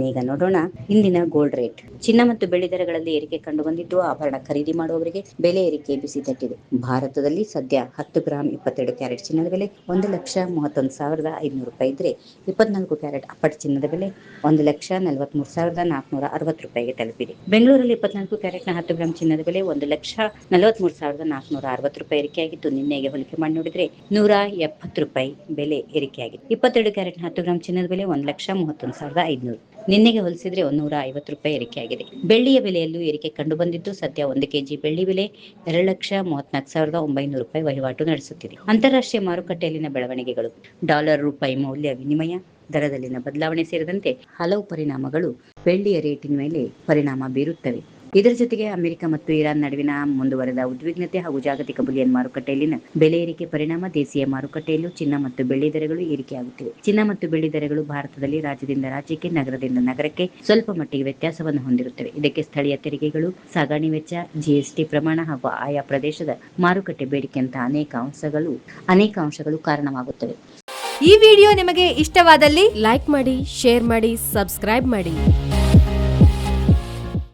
ಈಗ ನೋಡೋಣ ಇಂದಿನ ಗೋಲ್ಡ್ ರೇಟ್. ಚಿನ್ನ ಮತ್ತು ಬೆಳ್ಳಿ ದರಗಳಲ್ಲಿ ಏರಿಕೆ ಕಂಡು ಬಂದಿದ್ದು, ಆಭರಣ ಖರೀದಿ ಮಾಡುವವರಿಗೆ ಬೆಲೆ ಏರಿಕೆ ಬಿಸಿ ತಟ್ಟಿದೆ. ಭಾರತದಲ್ಲಿ ಸದ್ಯ 10 ಗ್ರಾಂ 22 ಕ್ಯಾರೆಟ್ ಚಿನ್ನದ ಬೆಲೆ 1,31,500 ರೂಪಾಯಿ ಇದ್ರೆ, 24 ಕ್ಯಾರೆಟ್ ಅಪ್ಪಟ ಚಿನ್ನದ ಬೆಲೆ 1,43,460 ರೂಪಾಯಿಗೆ ತಲುಪಿದೆ. ಬೆಂಗಳೂರಲ್ಲಿ 24 ಕ್ಯಾರೆಟ್ನ 10 ಗ್ರಾಂ ಚಿನ್ನದ ಬೆಲೆ 1,43,460 ರೂಪಾಯಿ ಏರಿಕೆಯಾಗಿದ್ದು, ನಿನ್ನೆಗೆ ಹೋಲಿಕೆ ಮಾಡಿ ನೋಡಿದ್ರೆ 170 ರೂಪಾಯಿ ಬೆಲೆ ಏರಿಕೆಯಾಗಿದೆ. 22 ಕ್ಯಾರೆಟ್ನ 10 ಗ್ರಾಂ ಚಿನ್ನದ ಬೆಲೆ 1,31,500. ನಿನ್ನೆಗೆ ಹೋಲಿಸಿದ್ರೆ 150 ರೂಪಾಯಿ ಏರಿಕೆಯಾಗಿದೆ. ಬೆಳ್ಳಿಯ ಬೆಲೆಯಲ್ಲೂ ಏರಿಕೆ ಕಂಡು ಬಂದಿದ್ದು, ಸದ್ಯ 1 ಕೆಜಿ ಬೆಳ್ಳಿ ಬೆಲೆ 2,34,900 ರೂಪಾಯಿ ವಹಿವಾಟು ನಡೆಸುತ್ತಿದೆ. ಅಂತಾರಾಷ್ಟ್ರೀಯ ಮಾರುಕಟ್ಟೆಯಲ್ಲಿನ ಬೆಳವಣಿಗೆಗಳು. ಡಾಲರ್ ರೂಪಾಯಿ ಮೌಲ್ಯ ವಿನಿಮಯ ದರದಲ್ಲಿನ ಬದಲಾವಣೆ ಸೇರಿದಂತೆ ಹಲವು ಪರಿಣಾಮಗಳು ಬೆಳ್ಳಿಯ ರೇಟಿನ ಮೇಲೆ ಪರಿಣಾಮ ಬೀರುತ್ತವೆ. ಇದರ ಜೊತೆಗೆ ಅಮೆರಿಕ ಮತ್ತು ಇರಾನ್ ನಡುವಿನ ಮುಂದುವರೆದ ಉದ್ವಿಗ್ನತೆ ಹಾಗೂ ಜಾಗತಿಕ ಬುಲಿಯನ್ ಮಾರುಕಟ್ಟೆಯಲ್ಲಿನ ಬೆಲೆ ಏರಿಕೆ ಪರಿಣಾಮ ದೇಶೀಯ ಮಾರುಕಟ್ಟೆಯಲ್ಲೂ ಚಿನ್ನ ಮತ್ತು ಬೆಳ್ಳಿ ದರಗಳು ಏರಿಕೆಯಾಗುತ್ತಿವೆ. ಚಿನ್ನ ಮತ್ತು ಬೆಳ್ಳಿ ದರಗಳು ಭಾರತದಲ್ಲಿ ರಾಜ್ಯದಿಂದ ರಾಜ್ಯಕ್ಕೆ, ನಗರದಿಂದ ನಗರಕ್ಕೆ ಸ್ವಲ್ಪ ಮಟ್ಟಿಗೆ ವ್ಯತ್ಯಾಸವನ್ನು ಹೊಂದಿರುತ್ತವೆ. ಇದಕ್ಕೆ ಸ್ಥಳೀಯ ತೆರಿಗೆಗಳು, ಸಾಗಣೆ ವೆಚ್ಚ, ಜಿಎಸ್ಟಿ ಪ್ರಮಾಣ ಹಾಗೂ ಆಯಾ ಪ್ರದೇಶದ ಮಾರುಕಟ್ಟೆ ಬೇಡಿಕೆಯಂತಹ ಅನೇಕ ಅಂಶಗಳು ಕಾರಣವಾಗುತ್ತವೆ. ಈ ವಿಡಿಯೋ ನಿಮಗೆ ಇಷ್ಟವಾದಲ್ಲಿ ಲೈಕ್ ಮಾಡಿ, ಶೇರ್ ಮಾಡಿ, ಸಬ್ಸ್ಕ್ರೈಬ್ ಮಾಡಿ.